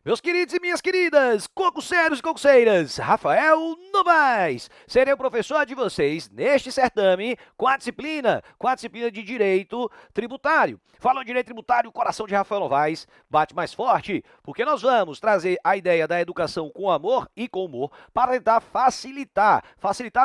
Meus queridos e minhas queridas, concurseiros e concurseiras, Rafael Novaes, serei o professor de vocês neste certame com a disciplina de Direito Tributário. Falou de Direito Tributário, o coração de Rafael Novaes bate mais forte, porque nós vamos trazer a ideia da educação com amor e com humor para tentar facilitar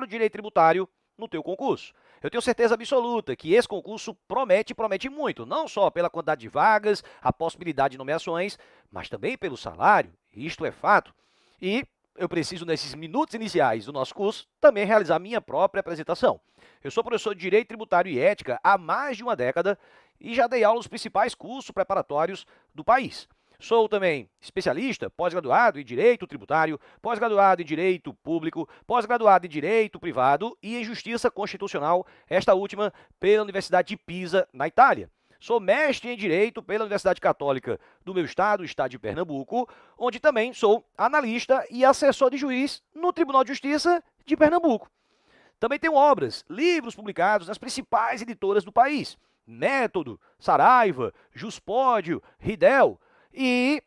o direito tributário no teu concurso. Eu tenho certeza absoluta que esse concurso promete muito, não só pela quantidade de vagas, a possibilidade de nomeações, mas também pelo salário, isto é fato. E eu preciso, nesses minutos iniciais do nosso curso, também realizar minha própria apresentação. Eu sou professor de Direito Tributário e Ética há mais de uma década e já dei aula nos principais cursos preparatórios do país. Sou também especialista, pós-graduado em Direito Tributário, pós-graduado em Direito Público, pós-graduado em Direito Privado e em Justiça Constitucional, esta última pela Universidade de Pisa, na Itália. Sou mestre em Direito pela Universidade Católica do meu estado, o estado de Pernambuco, onde também sou analista e assessor de juiz no Tribunal de Justiça de Pernambuco. Também tenho obras, livros publicados nas principais editoras do país. Método, Saraiva, Juspódio, Ridel. E,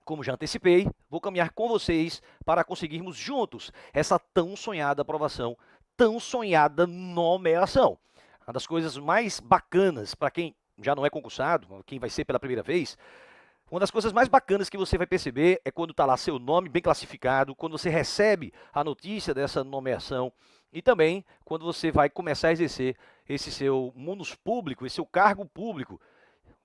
como já antecipei, vou caminhar com vocês para conseguirmos juntos essa tão sonhada aprovação, tão sonhada nomeação. Uma das coisas mais bacanas para quem já não é concursado, quem vai ser pela primeira vez, uma das coisas mais bacanas que você vai perceber é quando está lá seu nome bem classificado, quando você recebe a notícia dessa nomeação e também quando você vai começar a exercer esse seu munus público, esse seu cargo público.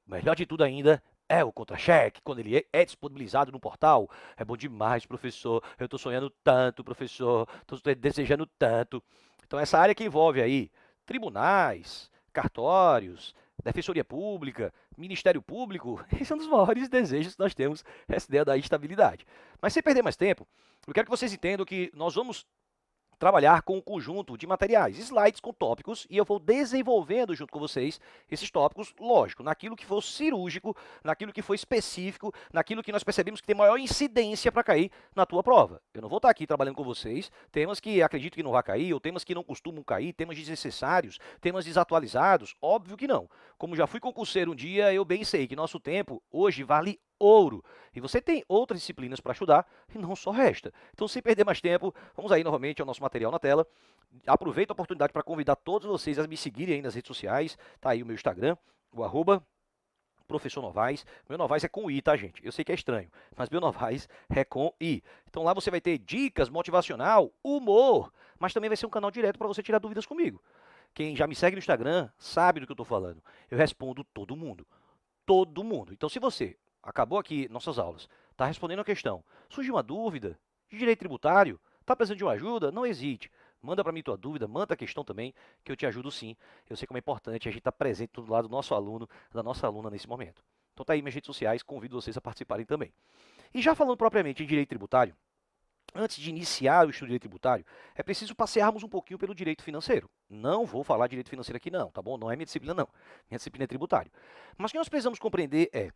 Melhor de tudo ainda é o contra-cheque, quando ele é disponibilizado no portal. É bom demais, professor. Eu estou sonhando tanto, professor. Estou desejando tanto. Então, essa área que envolve aí tribunais, cartórios, defensoria pública, Ministério Público, esse é um dos maiores desejos que nós temos, essa ideia da estabilidade. Mas sem perder mais tempo, eu quero que vocês entendam que nós vamos trabalhar com um conjunto de materiais, slides com tópicos, e eu vou desenvolvendo junto com vocês esses tópicos, lógico, naquilo que for cirúrgico, naquilo que for específico, naquilo que nós percebemos que tem maior incidência para cair na tua prova. Eu não vou estar aqui trabalhando com vocês temas que acredito que não vai cair, ou temas que não costumam cair, temas desnecessários, temas desatualizados, óbvio que não. Como já fui concurseiro um dia, eu bem sei que nosso tempo hoje vale ouro. E você tem outras disciplinas para estudar e não só resta. Então, sem perder mais tempo, vamos aí novamente ao nosso material na tela. Aproveito a oportunidade para convidar todos vocês a me seguirem aí nas redes sociais. Tá aí o meu Instagram, o arroba Professor Novaes. Meu Novaes é com I, tá, gente? Eu sei que é estranho, mas meu Novaes é com I. Então lá você vai ter dicas, motivacional, humor, mas também vai ser um canal direto para você tirar dúvidas comigo. Quem já me segue no Instagram sabe do que eu estou falando. Eu respondo todo mundo. Todo mundo. Então, se você acabou aqui nossas aulas, está respondendo a questão, surgiu uma dúvida de direito tributário, está precisando de uma ajuda, não hesite. Manda para mim tua dúvida, manda a questão também, que eu te ajudo sim. Eu sei como é importante a gente estar presente do lado do nosso aluno, da nossa aluna nesse momento. Então tá aí minhas redes sociais, convido vocês a participarem também. E já falando propriamente em direito tributário, antes de iniciar o estudo de direito tributário, é preciso passearmos um pouquinho pelo direito financeiro. Não vou falar de direito financeiro aqui não, tá bom? Não é minha disciplina não. Minha disciplina é tributário. Mas o que nós precisamos compreender é,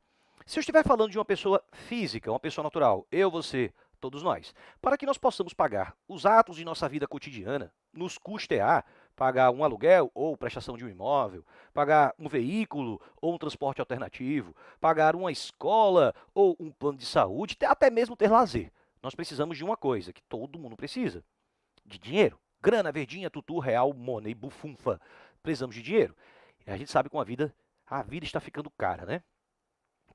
se eu estiver falando de uma pessoa física, uma pessoa natural, eu, você, todos nós, para que nós possamos pagar os atos de nossa vida cotidiana, nos custear, pagar um aluguel ou prestação de um imóvel, pagar um veículo ou um transporte alternativo, pagar uma escola ou um plano de saúde, até mesmo ter lazer. Nós precisamos de uma coisa que todo mundo precisa, de dinheiro. Grana, verdinha, tutu, real, money, bufunfa. Precisamos de dinheiro. E a gente sabe que a vida está ficando cara, né?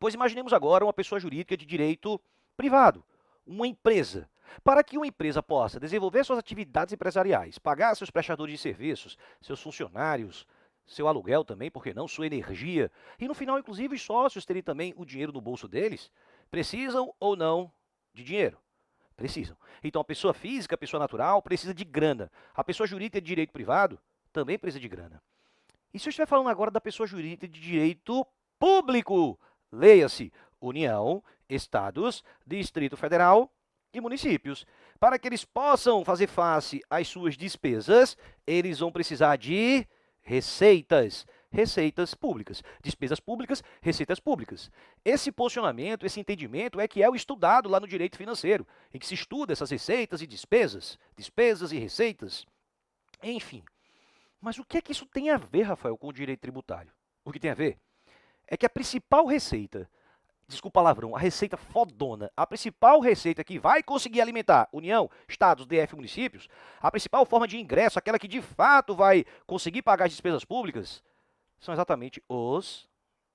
Pois imaginemos agora uma pessoa jurídica de direito privado, uma empresa. Para que uma empresa possa desenvolver suas atividades empresariais, pagar seus prestadores de serviços, seus funcionários, seu aluguel também, por que não, sua energia, e no final, inclusive, os sócios terem também o dinheiro no bolso deles, precisam ou não de dinheiro? Precisam. Então, a pessoa física, a pessoa natural, precisa de grana. A pessoa jurídica de direito privado também precisa de grana. E se eu estiver falando agora da pessoa jurídica de direito público, leia-se União, Estados, Distrito Federal e municípios. Para que eles possam fazer face às suas despesas, eles vão precisar de receitas. Receitas públicas. Despesas públicas, receitas públicas. Esse posicionamento, esse entendimento é que é o estudado lá no direito financeiro, em que se estuda essas receitas e despesas e receitas, enfim. Mas o que é que isso tem a ver, Rafael, com o direito tributário? O que tem a ver é que a principal receita desculpa o palavrão, a receita fodona, a principal receita que vai conseguir alimentar União, Estados, DF, municípios, a principal forma de ingresso, aquela que de fato vai conseguir pagar as despesas públicas, são exatamente os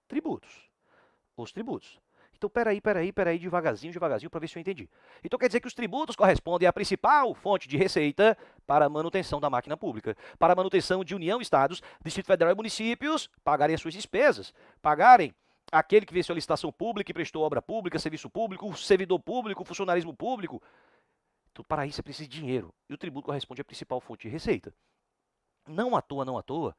tributos. Os tributos. Então, peraí, devagarzinho, para ver se eu entendi. Então, quer dizer que os tributos correspondem à principal fonte de receita para a manutenção da máquina pública, para a manutenção de União, Estados, Distrito Federal e municípios pagarem as suas despesas, pagarem aquele que venceu a licitação pública e prestou obra pública, serviço público, servidor público, funcionarismo público. Então, para isso, você precisa de dinheiro. E o tributo corresponde à principal fonte de receita. Não à toa,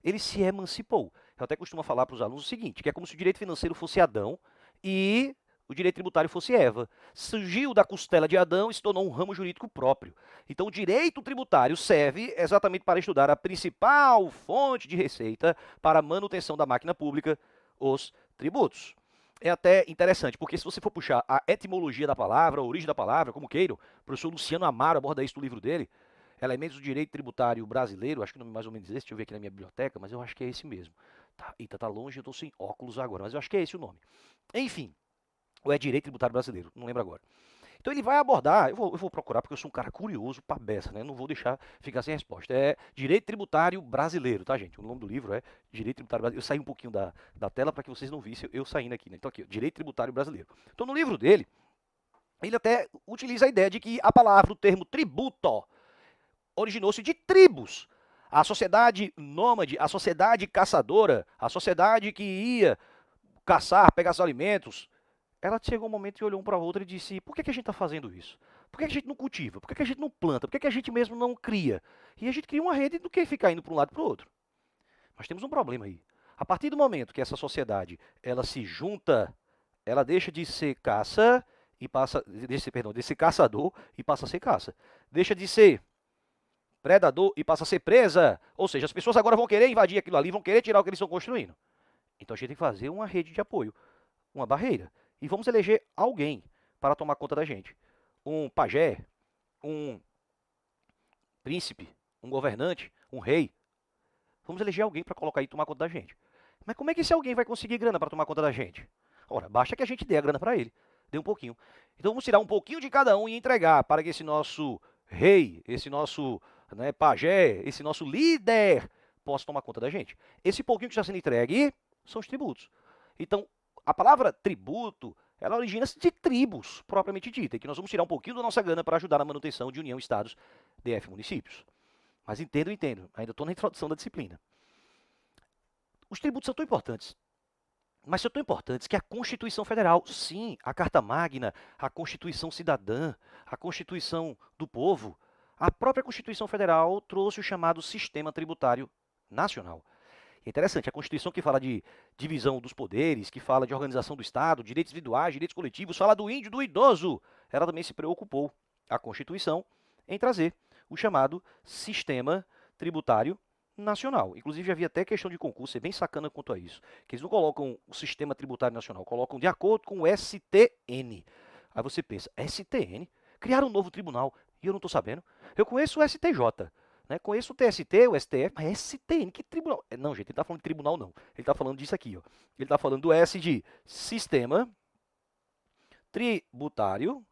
ele se emancipou. Eu até costumo falar para os alunos o seguinte, que é como se o direito financeiro fosse Adão e o direito tributário fosse Eva. Surgiu da costela de Adão e se tornou um ramo jurídico próprio. Então, o direito tributário serve exatamente para estudar a principal fonte de receita para a manutenção da máquina pública, os tributos. É até interessante, porque se você for puxar a etimologia da palavra, a origem da palavra, como queiram, o professor Luciano Amaro aborda isso no livro dele, Elementos do Direito Tributário Brasileiro, acho que o nome mais ou menos esse, deixa eu ver aqui na minha biblioteca, mas eu acho que é esse mesmo. Tá, eita, tá longe, eu estou sem óculos agora, mas eu acho que é esse o nome. Enfim, ou é Direito Tributário Brasileiro, não lembro agora. Então ele vai abordar, eu vou procurar porque eu sou um cara curioso pra beça, né? Não vou deixar ficar sem resposta. É Direito Tributário Brasileiro, tá, gente? O nome do livro é Direito Tributário Brasileiro. Eu saí um pouquinho da tela para que vocês não vissem eu saindo aqui, né? Então aqui, ó, Direito Tributário Brasileiro. Então no livro dele, ele até utiliza a ideia de que a palavra, o termo tributo, originou-se de tribos. A sociedade nômade, a sociedade caçadora, a sociedade que ia caçar, pegar os alimentos, ela chegou um momento e olhou um para o outro e disse, por que a gente está fazendo isso? Por que a gente não cultiva? Por que a gente não planta? Por que a gente mesmo não cria? E a gente cria uma rede do que ficar indo para um lado e para o outro. Mas temos um problema aí. A partir do momento que essa sociedade ela se junta, ela deixa de ser caça e passa, de ser caçador e passa a ser caça. Deixa de ser predador e passa a ser presa. Ou seja, as pessoas agora vão querer invadir aquilo ali, vão querer tirar o que eles estão construindo. Então a gente tem que fazer uma rede de apoio, uma barreira. E vamos eleger alguém para tomar conta da gente. Um pajé, um príncipe, um governante, um rei. Vamos eleger alguém para colocar aí e tomar conta da gente. Mas como é que esse alguém vai conseguir grana para tomar conta da gente? Ora, basta que a gente dê a grana para ele. Dê um pouquinho. Então vamos tirar um pouquinho de cada um e entregar para que esse nosso rei, esse nosso pajé, esse nosso líder possa tomar conta da gente. Esse pouquinho que está sendo entregue são os tributos. Então, a palavra tributo, ela origina-se de tribos, propriamente dita, e que nós vamos tirar um pouquinho da nossa grana para ajudar na manutenção de União, Estados, DF, municípios. Mas entendo, ainda estou na introdução da disciplina. Os tributos são tão importantes, mas são tão importantes que a Constituição Federal, sim, a Carta Magna, a Constituição Cidadã, a Constituição do Povo, a própria Constituição Federal trouxe o chamado Sistema Tributário Nacional. É interessante, a Constituição que fala de divisão dos poderes, que fala de organização do Estado, direitos individuais, direitos coletivos, fala do índio, do idoso. Ela também se preocupou, a Constituição, em trazer o chamado Sistema Tributário Nacional. Inclusive, havia até questão de concurso, é bem sacana quanto a isso, que eles não colocam o Sistema Tributário Nacional, colocam de acordo com o STN. Aí você pensa, STN? Criaram um novo tribunal e eu não estou sabendo. Eu conheço o STJ. Né? Conheço o TST, o STF, mas STN, que tribunal? Não, gente, ele está falando de tribunal, não. Ele está falando disso aqui, ó. Ele está falando do S de Sistema Tributário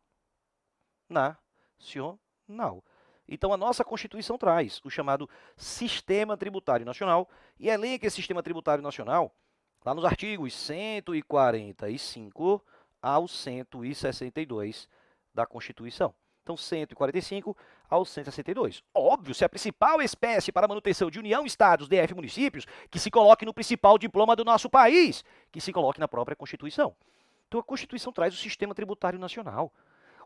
Nacional. Então, a nossa Constituição traz o chamado Sistema Tributário Nacional e elenca esse Sistema Tributário Nacional lá nos artigos 145 ao 162 da Constituição. Então, 145 ao 162. Óbvio, se a principal espécie para a manutenção de União, Estados, DF, municípios, que se coloque no principal diploma do nosso país, que se coloque na própria Constituição. Então, a Constituição traz o Sistema Tributário Nacional.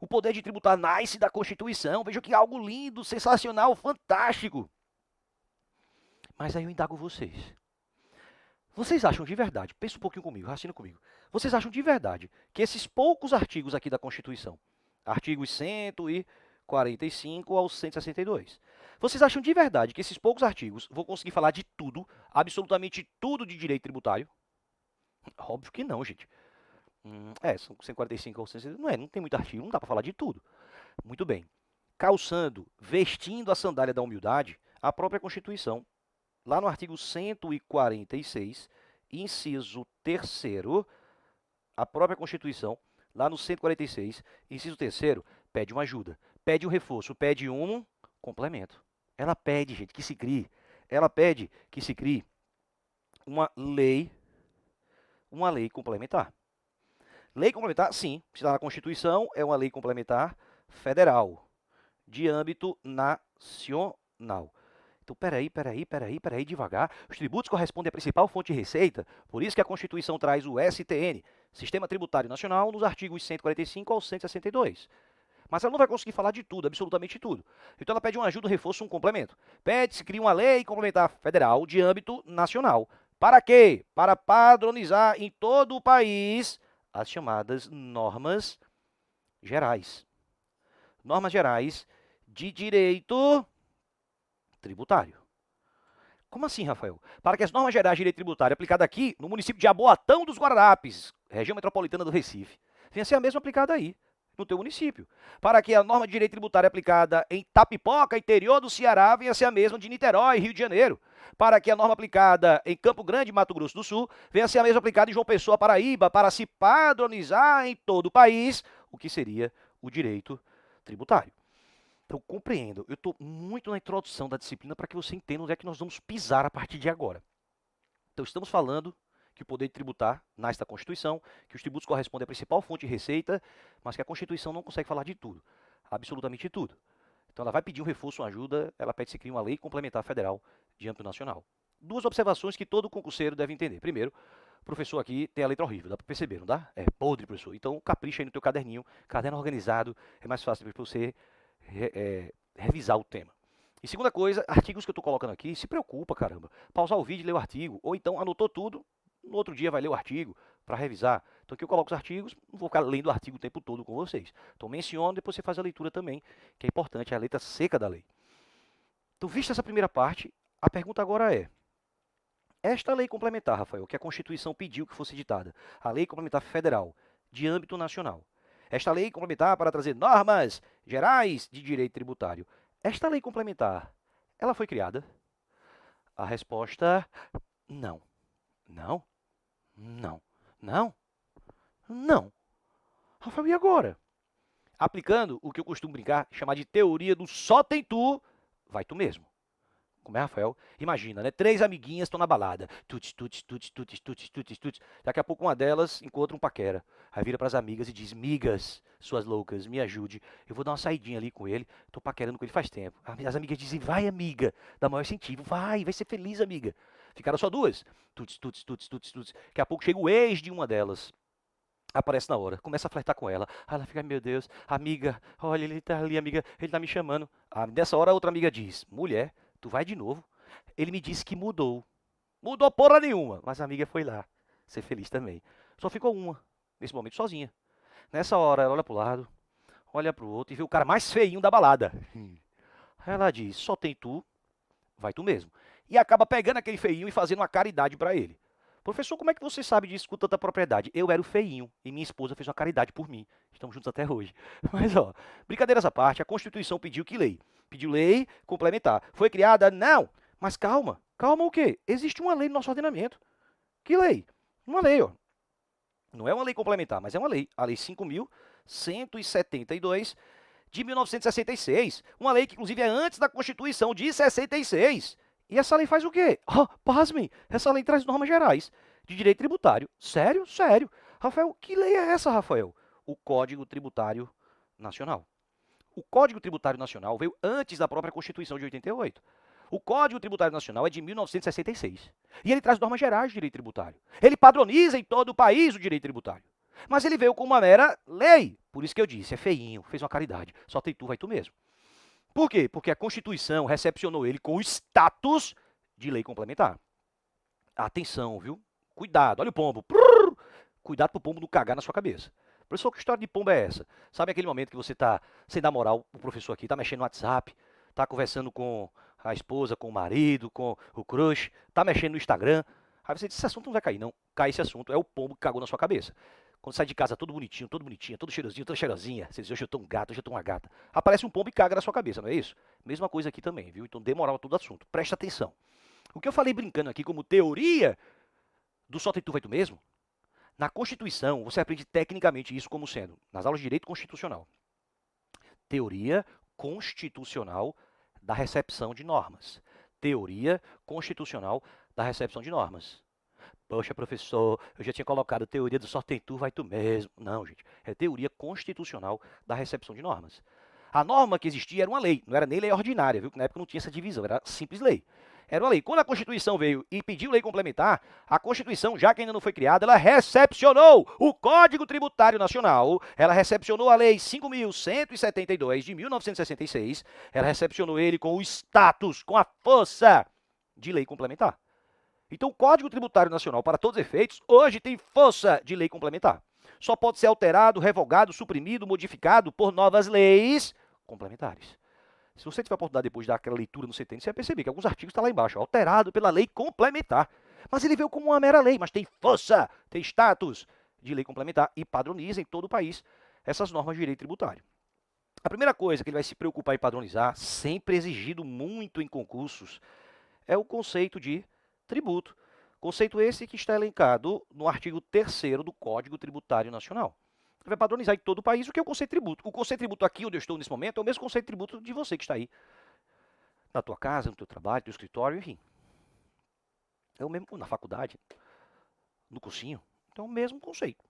O poder de tributar nasce da Constituição. Veja que algo lindo, sensacional, fantástico. Mas aí eu indago vocês. Vocês acham de verdade, pensa um pouquinho comigo, raciocina comigo. Vocês acham de verdade que esses poucos artigos aqui da Constituição, artigos 145 ao 162. Vocês acham de verdade que esses poucos artigos vão conseguir falar de tudo, absolutamente tudo de direito tributário? Óbvio que não, gente. São 145 ao 162. Não tem muito artigo, não dá para falar de tudo. Muito bem. Calçando, vestindo a sandália da humildade, a própria Constituição, lá no artigo 146, inciso 3º, a própria Constituição, lá no 146, inciso 3º, pede uma ajuda, pede um reforço, pede um complemento. Ela pede, gente, que se crie, uma lei complementar. Lei complementar, sim, está na Constituição, é uma lei complementar federal, de âmbito nacional. Então, peraí, devagar. Os tributos correspondem à principal fonte de receita, por isso que a Constituição traz o STN, Sistema Tributário Nacional, nos artigos 145 ao 162. Mas ela não vai conseguir falar de tudo, absolutamente tudo. Então ela pede uma ajuda, um reforço, um complemento. Pede-se cria uma lei complementar federal de âmbito nacional. Para quê? Para padronizar em todo o país as chamadas normas gerais. Normas gerais de direito tributário. Como assim, Rafael? Para que as normas gerais de direito tributário aplicadas aqui no município de Aboatão dos Guararapes, região metropolitana do Recife, venha ser a mesma aplicada aí, no teu município. Para que a norma de direito tributário aplicada em Tapipoca, interior do Ceará, venha ser a mesma de Niterói, Rio de Janeiro. Para que a norma aplicada em Campo Grande, Mato Grosso do Sul, venha ser a mesma aplicada em João Pessoa, Paraíba, para se padronizar em todo o país o que seria o direito tributário. Então, compreendo. Eu estou muito na introdução da disciplina para que você entenda onde é que nós vamos pisar a partir de agora. Então, estamos falando que o poder de tributar nasce da Constituição, que os tributos correspondem à principal fonte de receita, mas que a Constituição não consegue falar de tudo, absolutamente tudo. Então, ela vai pedir um reforço, uma ajuda, ela pede se crie uma lei complementar federal de âmbito nacional. Duas observações que todo concurseiro deve entender. Primeiro, o professor aqui tem a letra horrível, dá para perceber, não dá? É podre, professor. Então, capricha aí no teu caderninho, caderno organizado, é mais fácil para você revisar o tema. E segunda coisa, artigos que eu estou colocando aqui, se preocupa, caramba. Pausar o vídeo e ler o artigo. Ou então anotou tudo, no outro dia vai ler o artigo para revisar. Então aqui eu coloco os artigos, não vou ficar lendo o artigo o tempo todo com vocês. Então menciono, depois você faz a leitura também, que é importante, é a letra seca da lei. Então, vista essa primeira parte, a pergunta agora é: esta lei complementar, Rafael, que a Constituição pediu que fosse editada, a lei complementar federal, de âmbito nacional, esta lei complementar para trazer normas gerais de direito tributário. Esta lei complementar, ela foi criada? A resposta, não. Não. Não. Não. Não. Rafael, e agora? Aplicando o que eu costumo brincar, chamar de teoria do só tem tu, vai tu mesmo. Como é, Rafael? Imagina, né? 3 amiguinhas estão na balada. Tuts, tuts, tuts, tuts, tuts, tuts, tuts. Daqui a pouco uma delas encontra um paquera. Aí vira para as amigas e diz: migas, suas loucas, me ajude. Eu vou dar uma saidinha ali com ele. Tô paquerando com ele faz tempo. As amigas dizem: vai, amiga. Dá maior incentivo. Vai ser feliz, amiga. Ficaram só 2. Tuts, tuts, tuts, tuts, tuts. Daqui a pouco chega o ex de uma delas. Aparece na hora, começa a flertar com ela. Aí ela fica: meu Deus, amiga, olha, ele tá ali, amiga, ele tá me chamando. Nessa hora a outra amiga diz: mulher, tu vai de novo? Ele me disse que mudou. Mudou porra nenhuma. Mas a amiga foi lá, ser feliz também. Só ficou uma, nesse momento, sozinha. Nessa hora, ela olha pro lado, olha pro outro e vê o cara mais feinho da balada. Aí ela diz: só tem tu, vai tu mesmo. E acaba pegando aquele feinho e fazendo uma caridade para ele. Professor, como é que você sabe disso com tanta propriedade? Eu era o feinho e minha esposa fez uma caridade por mim. Estamos juntos até hoje. Mas, ó, brincadeiras à parte, a Constituição pediu que lei? Pediu lei complementar. Foi criada? Não. Mas calma. Calma o quê? Existe uma lei no nosso ordenamento. Que lei? Uma lei, ó. Não é uma lei complementar, mas é uma lei. A Lei 5.172 de 1966. Uma lei que, inclusive, é antes da Constituição de 66. E essa lei faz o quê? Pasmem, essa lei traz normas gerais de direito tributário. Sério? Sério. Rafael, que lei é essa, Rafael? O Código Tributário Nacional. O Código Tributário Nacional veio antes da própria Constituição de 88. O Código Tributário Nacional é de 1966. E ele traz normas gerais de direito tributário. Ele padroniza em todo o país o direito tributário. Mas ele veio com uma mera lei. Por isso que eu disse, é feinho, fez uma caridade. Só tem tu, vai tu mesmo. Por quê? Porque a Constituição recepcionou ele com o status de lei complementar. Atenção, viu? Cuidado, olha o pombo. Cuidado pro pombo não cagar na sua cabeça. Professor, que história de pombo é essa? Sabe aquele momento que você tá sem dar moral, o professor aqui tá mexendo no WhatsApp, tá conversando com a esposa, com o marido, com o crush, tá mexendo no Instagram. Aí você diz: esse assunto não vai cair, não. Cai esse assunto, é o pombo que cagou na sua cabeça. Quando sai de casa todo bonitinho, todo cheirosinho, toda cheirosinha, você diz: hoje eu tô um gato, hoje eu tô uma gata. Aparece um pombo e caga na sua cabeça, não é isso? Mesma coisa aqui também, viu? Então dê moral a todo assunto. Presta atenção. O que eu falei brincando aqui como teoria do só tem tu vai tu mesmo, Na Constituição, você aprende tecnicamente isso como sendo, nas aulas de direito constitucional, teoria constitucional da recepção de normas. Teoria constitucional da recepção de normas. Poxa, professor, eu já tinha colocado teoria do só tem tu, vai tu mesmo. Não, gente. É teoria constitucional da recepção de normas. A norma que existia era uma lei, não era nem lei ordinária, viu? Na época não tinha essa divisão, era simples lei. Era uma lei. Quando a Constituição veio e pediu lei complementar, a Constituição, já que ainda não foi criada, ela recepcionou o Código Tributário Nacional, ela recepcionou a Lei 5.172 de 1966, ela recepcionou ele com o status, com a força de lei complementar. Então, o Código Tributário Nacional, para todos os efeitos, hoje tem força de lei complementar. Só pode ser alterado, revogado, suprimido, modificado por novas leis complementares. Se você tiver a oportunidade depois de dar aquela leitura no CTN, você vai perceber que alguns artigos estão lá embaixo, alterado pela lei complementar. Mas ele veio como uma mera lei, mas tem força, tem status de lei complementar e padroniza em todo o país essas normas de direito tributário. A primeira coisa que ele vai se preocupar em padronizar, sempre exigido muito em concursos, é o conceito de tributo. Conceito esse que está elencado no artigo 3º do Código Tributário Nacional. Ele vai padronizar em todo o país o que é o conceito de tributo. O conceito de tributo aqui onde eu estou nesse momento é o mesmo conceito de tributo de você que está aí. Na tua casa, no teu trabalho, no teu escritório, enfim. É o mesmo na faculdade, no cursinho. Então é o mesmo conceito.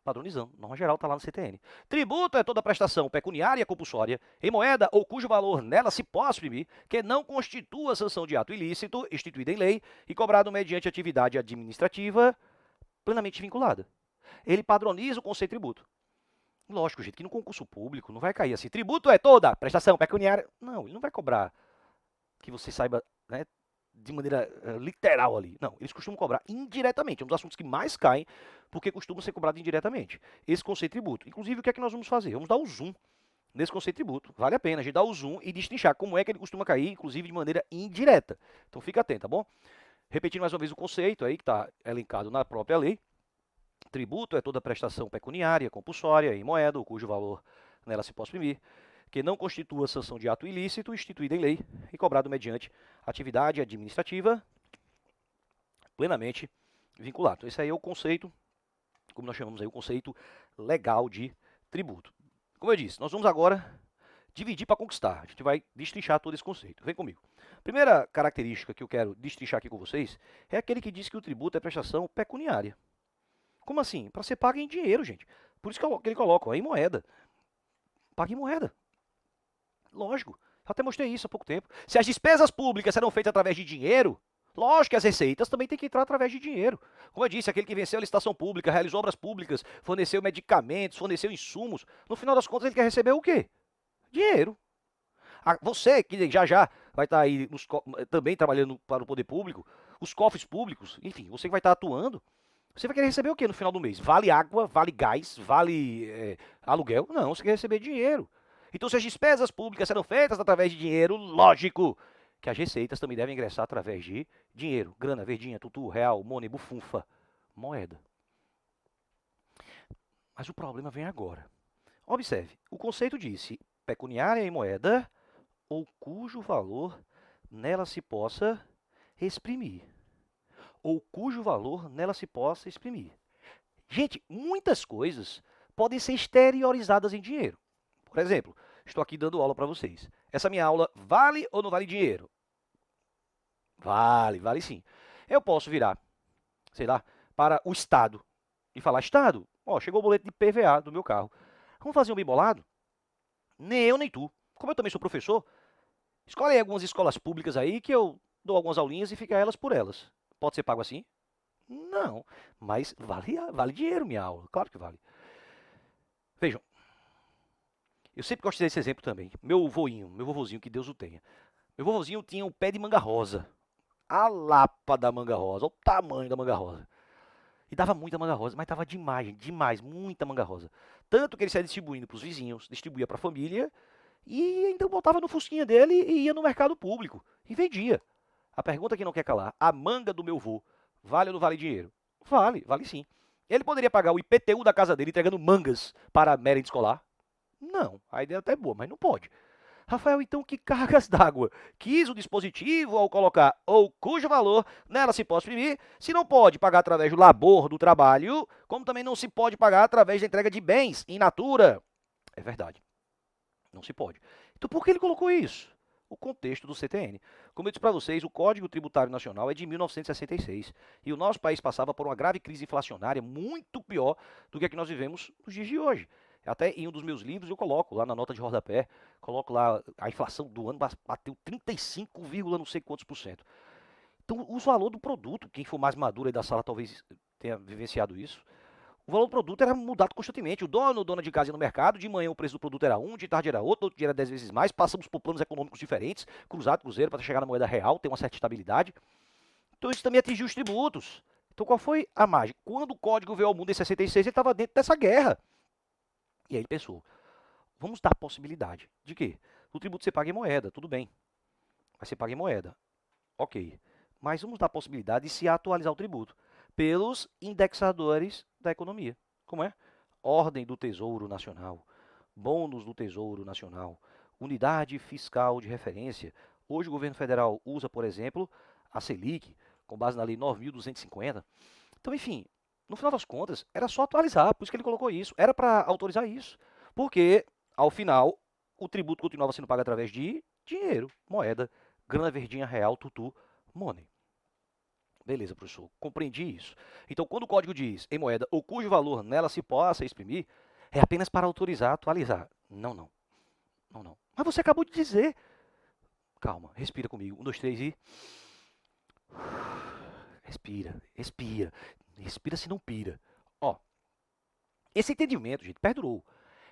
Padronizando. Norma geral está lá no CTN. Tributo é toda prestação pecuniária compulsória, em moeda ou cujo valor nela se possa exprimir, que não constitua sanção de ato ilícito, instituída em lei e cobrado mediante atividade administrativa plenamente vinculada. Ele padroniza o conceito de tributo. Lógico, gente, que no concurso público não vai cair assim. Tributo é toda prestação pecuniária. Não, ele não vai cobrar que você saiba, né, de maneira literal ali. Não, eles costumam cobrar indiretamente. É um dos assuntos que mais caem, porque costumam ser cobrados indiretamente. Esse conceito de tributo. Inclusive, o que é que nós vamos fazer? Vamos dar o zoom nesse conceito de tributo. Vale a pena a gente dar o zoom e destrinchar como é que ele costuma cair, inclusive de maneira indireta. Então, fica atento, tá bom? Repetindo mais uma vez o conceito aí, que está elencado na própria lei. Tributo é toda prestação pecuniária, compulsória, em moeda, ou cujo valor nela se possa exprimir, que não constitua sanção de ato ilícito instituída em lei e cobrado mediante atividade administrativa plenamente vinculado. Então, esse aí é o conceito, como nós chamamos aí, o conceito legal de tributo. Como eu disse, nós vamos agora dividir para conquistar. A gente vai destrinchar todo esse conceito. Vem comigo. Primeira característica que eu quero destrinchar aqui com vocês é aquele que diz que o tributo é prestação pecuniária. Como assim? Para ser pago em dinheiro, gente. Por isso que ele coloca, ó, em moeda. Pague em moeda. Lógico. Até mostrei isso há pouco tempo. Se as despesas públicas serão feitas através de dinheiro, lógico que as receitas também têm que entrar através de dinheiro. Como eu disse, aquele que venceu a licitação pública, realizou obras públicas, forneceu medicamentos, forneceu insumos, no final das contas ele quer receber o quê? Dinheiro. Você que já vai estar aí também trabalhando para o poder público, os cofres públicos, enfim, você que vai estar atuando, você vai querer receber o quê no final do mês? Vale água, vale gás, vale aluguel? Não, você quer receber dinheiro. Então, se as despesas públicas serão feitas através de dinheiro, lógico que as receitas também devem ingressar através de dinheiro. Grana, verdinha, tutu, real, money, bufunfa, moeda. Mas o problema vem agora. Observe, o conceito disse pecuniária em moeda ou cujo valor nela se possa exprimir. Ou cujo valor nela se possa exprimir. Gente, muitas coisas podem ser exteriorizadas em dinheiro. Por exemplo, estou aqui dando aula para vocês. Essa minha aula vale ou não vale dinheiro? Vale, vale sim. Eu posso virar, sei lá, para o Estado e falar, Estado, ó, chegou o boleto de PVA do meu carro. Vamos fazer um bem bolado? Nem eu, nem tu. Como eu também sou professor, escolhe aí algumas escolas públicas aí que eu dou algumas aulinhas e fica elas por elas. Pode ser pago assim? Não, mas vale dinheiro minha aula, claro que vale. Vejam, eu sempre gosto desse exemplo também. Meu vovozinho, que Deus o tenha. Meu vovozinho tinha um pé de manga rosa. A lapa da manga rosa, o tamanho da manga rosa. E dava muita manga rosa, mas dava demais, demais, muita manga rosa. Tanto que ele saía distribuindo para os vizinhos, distribuía para a família, e então botava no fusquinha dele e ia no mercado público e vendia. A pergunta que não quer calar, a manga do meu vô, vale ou não vale dinheiro? Vale, vale sim. Ele poderia pagar o IPTU da casa dele entregando mangas para a merenda escolar? Não, a ideia até é boa, mas não pode. Rafael, então que cargas d'água quis o dispositivo ao colocar ou cujo valor nela se pode exprimir, se não pode pagar através do labor do trabalho, como também não se pode pagar através da entrega de bens in natura. É verdade, não se pode. Então por que ele colocou isso? O contexto do CTN. Como eu disse para vocês, o Código Tributário Nacional é de 1966 e o nosso país passava por uma grave crise inflacionária muito pior do que a que nós vivemos nos dias de hoje. Até em um dos meus livros eu coloco lá na nota de rodapé, coloco lá a inflação do ano bateu 35, não sei quantos por cento. Então o valor do produto, quem for mais maduro aí da sala talvez tenha vivenciado isso, o valor do produto era mudado constantemente. O dono ou dona de casa ia no mercado, de manhã o preço do produto era um, de tarde era outro dia era 10 vezes mais. Passamos por planos econômicos diferentes, cruzado, cruzeiro, para chegar na moeda real, ter uma certa estabilidade. Então isso também atingiu os tributos. Então qual foi a mágica? Quando o código veio ao mundo em 66, ele estava dentro dessa guerra. E aí ele pensou, vamos dar a possibilidade de quê? O tributo você paga em moeda, tudo bem. Mas você paga em moeda, ok. Mas vamos dar a possibilidade de se atualizar o tributo pelos indexadores da economia. Como é? Ordem do Tesouro Nacional, bônus do Tesouro Nacional, unidade fiscal de referência. Hoje o governo federal usa, por exemplo, a Selic, com base na lei 9.250. Então, enfim, no final das contas, era só atualizar, por isso que ele colocou isso. Era para autorizar isso. Porque, ao final, o tributo continuava sendo pago através de dinheiro, moeda, grana verdinha real, tutu, money. Beleza, professor, compreendi isso. Então, quando o código diz em moeda ou cujo valor nela se possa exprimir, é apenas para autorizar, atualizar. Não, não. Não, não. Mas você acabou de dizer. Calma, respira comigo. Um, dois, três e. Respira, respira. Respira se não pira. Ó, esse entendimento, gente, perdurou.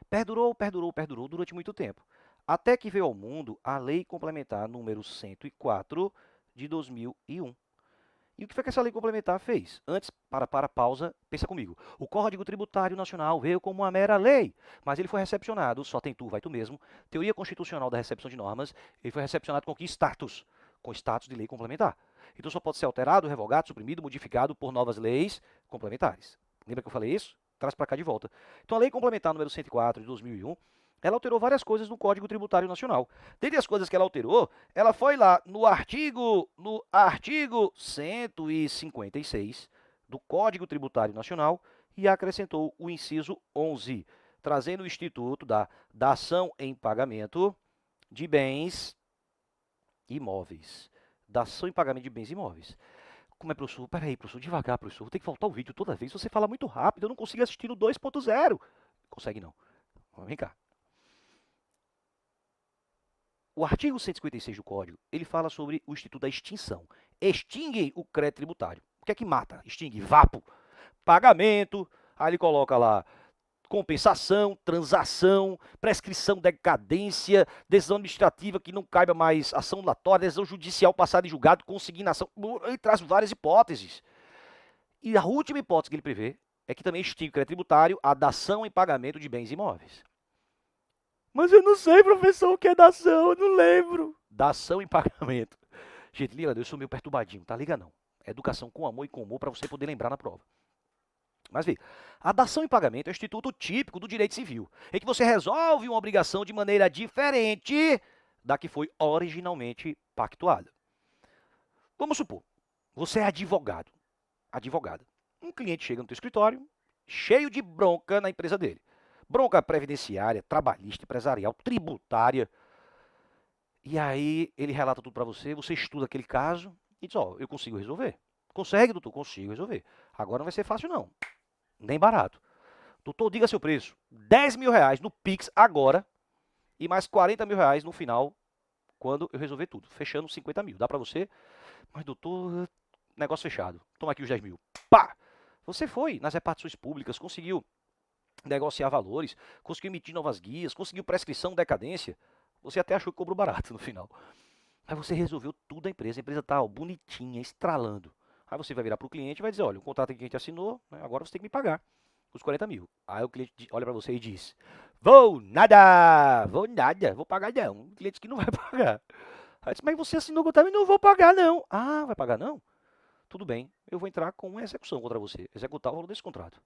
Perdurou durante muito tempo. Até que veio ao mundo a Lei Complementar número 104 de 2001. E o que foi que essa lei complementar fez? Antes, pausa, pensa comigo. O Código Tributário Nacional veio como uma mera lei, mas ele foi recepcionado, só tem tu, vai tu mesmo, teoria constitucional da recepção de normas, ele foi recepcionado com que status? Com status de lei complementar. Então só pode ser alterado, revogado, suprimido, modificado por novas leis complementares. Lembra que eu falei isso? Traz para cá de volta. Então a Lei Complementar número 104 de 2001, ela alterou várias coisas no Código Tributário Nacional. Dentre as coisas que ela alterou, ela foi lá no artigo 156 do Código Tributário Nacional e acrescentou o inciso 11, trazendo o instituto da dação em pagamento de bens imóveis. Dação em pagamento de bens imóveis. Como é, professor? Peraí, professor, devagar, professor. Vou ter que voltar o vídeo toda vez. Se você falar muito rápido, eu não consigo assistir no 2.0. Consegue não. Vem cá. O artigo 156 do Código, ele fala sobre o instituto da extinção. Extingue o crédito tributário. O que é que mata? Extingue. Vapo. Pagamento. Aí ele coloca lá compensação, transação, prescrição, decadência, decisão administrativa que não caiba mais ação dilatória, decisão judicial passada em julgado, consignação. Ele traz várias hipóteses. E a última hipótese que ele prevê é que também extingue o crédito tributário a dação em pagamento de bens imóveis. Mas eu não sei, professor, o que é dação, eu não lembro. Dação em pagamento. Gente, liga, eu sou meio perturbadinho, tá? Liga não. Educação com amor e com humor para você poder lembrar na prova. Mas vê, a dação em pagamento é o instituto típico do direito civil, em que você resolve uma obrigação de maneira diferente da que foi originalmente pactuada. Vamos supor, você é advogado, advogada. Um cliente chega no teu escritório, cheio de bronca na empresa dele. Bronca previdenciária, trabalhista, empresarial, tributária. E aí ele relata tudo para você, você estuda aquele caso e diz, ó, eu consigo resolver. Consegue, doutor? Consigo resolver. Agora não vai ser fácil não, nem barato. Doutor, diga seu preço. 10 mil reais no Pix agora e mais 40 mil reais no final, quando eu resolver tudo. Fechando 50 mil. Dá para você? Mas doutor, negócio fechado. Toma aqui os 10 mil. Pá! Você foi nas repartições públicas, conseguiu negociar valores, conseguiu emitir novas guias, conseguiu prescrição, decadência. Você até achou que cobrou barato no final. Aí você resolveu tudo a empresa está bonitinha, estralando. Aí você vai virar para o cliente e vai dizer, olha, o contrato que a gente assinou, né, agora você tem que me pagar os 40 mil. Aí o cliente olha para você e diz, vou nada, vou pagar não. O cliente diz que não vai pagar. Aí diz, mas você assinou o contrato e não vou pagar não. Ah, vai pagar não? Tudo bem, eu vou entrar com uma execução contra você, executar o valor desse contrato.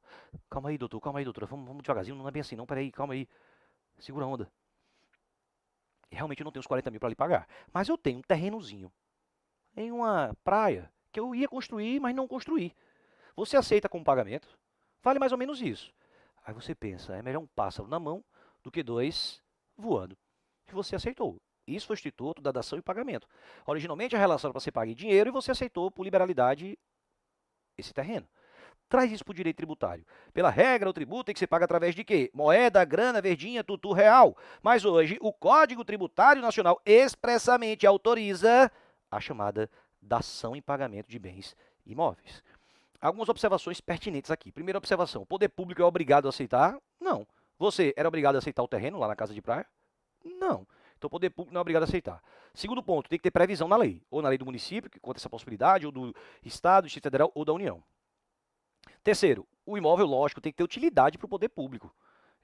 Calma aí, doutora, vamos devagarzinho, não é bem assim não, peraí, calma aí, segura a onda. realmente eu não tenho os 40 mil para lhe pagar. Mas eu tenho um terrenozinho em uma praia que eu ia construir, mas não construí. Você aceita como pagamento? Vale mais ou menos isso. Aí você pensa, é melhor um pássaro na mão do que dois voando. E você aceitou. Isso foi o instituto da dação e pagamento. Originalmente a relação era para ser paga em dinheiro e você aceitou por liberalidade esse terreno. Traz isso para o direito tributário. Pela regra, o tributo tem que ser pago através de quê? Moeda, grana, verdinha, tutu, real. Mas hoje, o Código Tributário Nacional expressamente autoriza a chamada dação em pagamento de bens imóveis. Algumas observações pertinentes aqui. Primeira observação, o poder público é obrigado a aceitar? Não. Você era obrigado a aceitar o terreno lá na casa de praia? Não. Então o poder público não é obrigado a aceitar. Segundo ponto, tem que ter previsão na lei. Ou na lei do município, que conta essa possibilidade, ou do Estado, do Distrito Federal, ou da União. Terceiro, o imóvel, lógico, tem que ter utilidade para o poder público.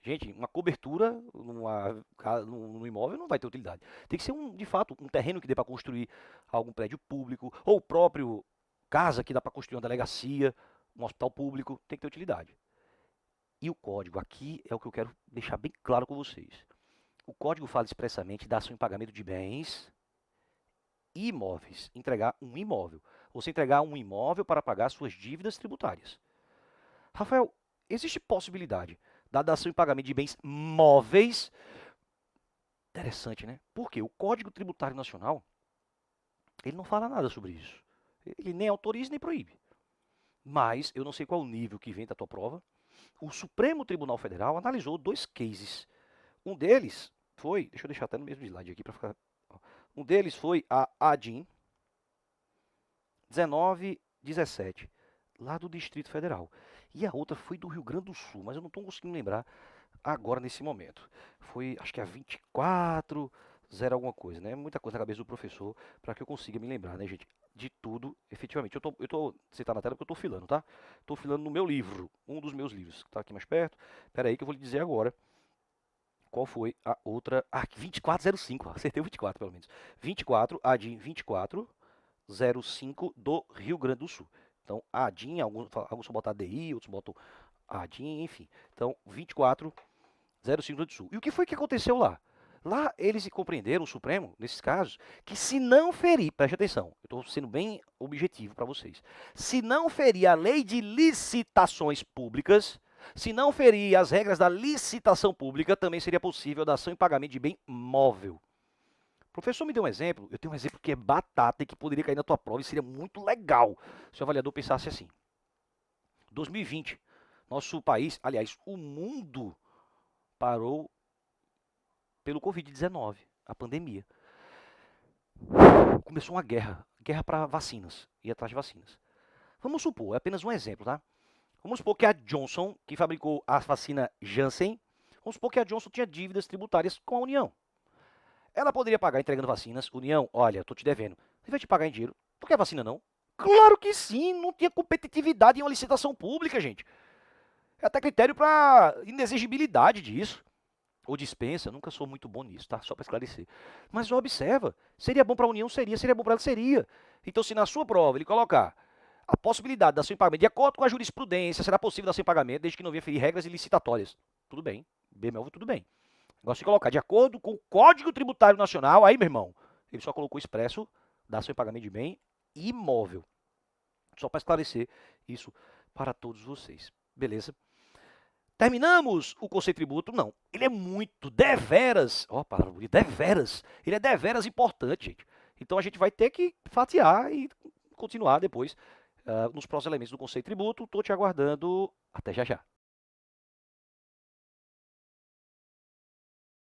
Gente, uma cobertura no imóvel não vai ter utilidade. Tem que ser, de fato, um terreno que dê para construir algum prédio público, ou o próprio casa que dá para construir uma delegacia, um hospital público, tem que ter utilidade. E o código aqui é o que eu quero deixar bem claro com vocês. O código fala expressamente da ação em pagamento de bens e imóveis. Entregar um imóvel. Você entregar um imóvel para pagar suas dívidas tributárias. Rafael, existe possibilidade da dação em pagamento de bens móveis? Interessante, né? Porque o Código Tributário Nacional, ele não fala nada sobre isso. Ele nem autoriza nem proíbe. Mas, eu não sei qual o nível que vem da tua prova, o Supremo Tribunal Federal analisou 2 cases. Um deles foi, deixa eu deixar até no mesmo slide aqui para ficar... Um deles foi a ADIM 1917, lá do Distrito Federal. E a outra foi do Rio Grande do Sul, mas eu não estou conseguindo lembrar agora nesse momento. Foi, acho que a 24, 0 alguma coisa, né? Muita coisa na cabeça do professor para que eu consiga me lembrar, né, gente? De tudo, efetivamente. Você tá na tela porque eu estou filando, tá? Estou filando no meu livro, um dos meus livros, que está aqui mais perto. Espera aí que eu vou lhe dizer agora qual foi a outra. Ah, 2405, acertei o 24 pelo menos. 24, ADIM 2405 do Rio Grande do Sul. Então, ADIM, alguns vão botar DI, outros botam ADIM, enfim. Então, 2405 do Rio Grande do Sul. E o que foi que aconteceu lá? Lá eles compreenderam, o Supremo, nesses casos, que se não ferir, preste atenção, eu estou sendo bem objetivo para vocês, se não ferir a lei de licitações públicas, se não ferir as regras da licitação pública, também seria possível a dação em pagamento de bem móvel. O professor me deu um exemplo, eu tenho um exemplo que é batata e que poderia cair na tua prova e seria muito legal se o avaliador pensasse assim. 2020, nosso país, aliás, o mundo parou pelo Covid-19, a pandemia. Começou uma guerra para vacinas, ir atrás de vacinas. Vamos supor, é apenas um exemplo, tá? Vamos supor que a Johnson, que fabricou a vacina Janssen, vamos supor que a Johnson tinha dívidas tributárias com a União. Ela poderia pagar entregando vacinas. União, olha, eu tô te devendo. Ele vai te pagar em dinheiro. Tu quer vacina não? Claro que sim, não tinha competitividade em uma licitação pública, gente. É até critério para inexigibilidade disso. Ou dispensa, nunca sou muito bom nisso, tá? Só para esclarecer. Mas observa, seria bom para a União? Seria bom para ela? Seria. Então, se na sua prova ele colocar a possibilidade da dação em pagamento, de acordo com a jurisprudência, será possível dação em pagamento, desde que não venha ferir regras ilicitatórias. Tudo bem. BML, tudo bem. Agora, se colocar de acordo com o Código Tributário Nacional, aí, meu irmão, ele só colocou expresso dação em pagamento de bem imóvel. Só para esclarecer isso para todos vocês. Beleza? Terminamos o conceito de tributo? Não. Ele é muito, deveras, ó, palavra bonita, deveras. Ele é deveras importante, gente. Então a gente vai ter que fatiar e continuar depois nos próximos elementos do conceito de tributo. Estou te aguardando. Até já já.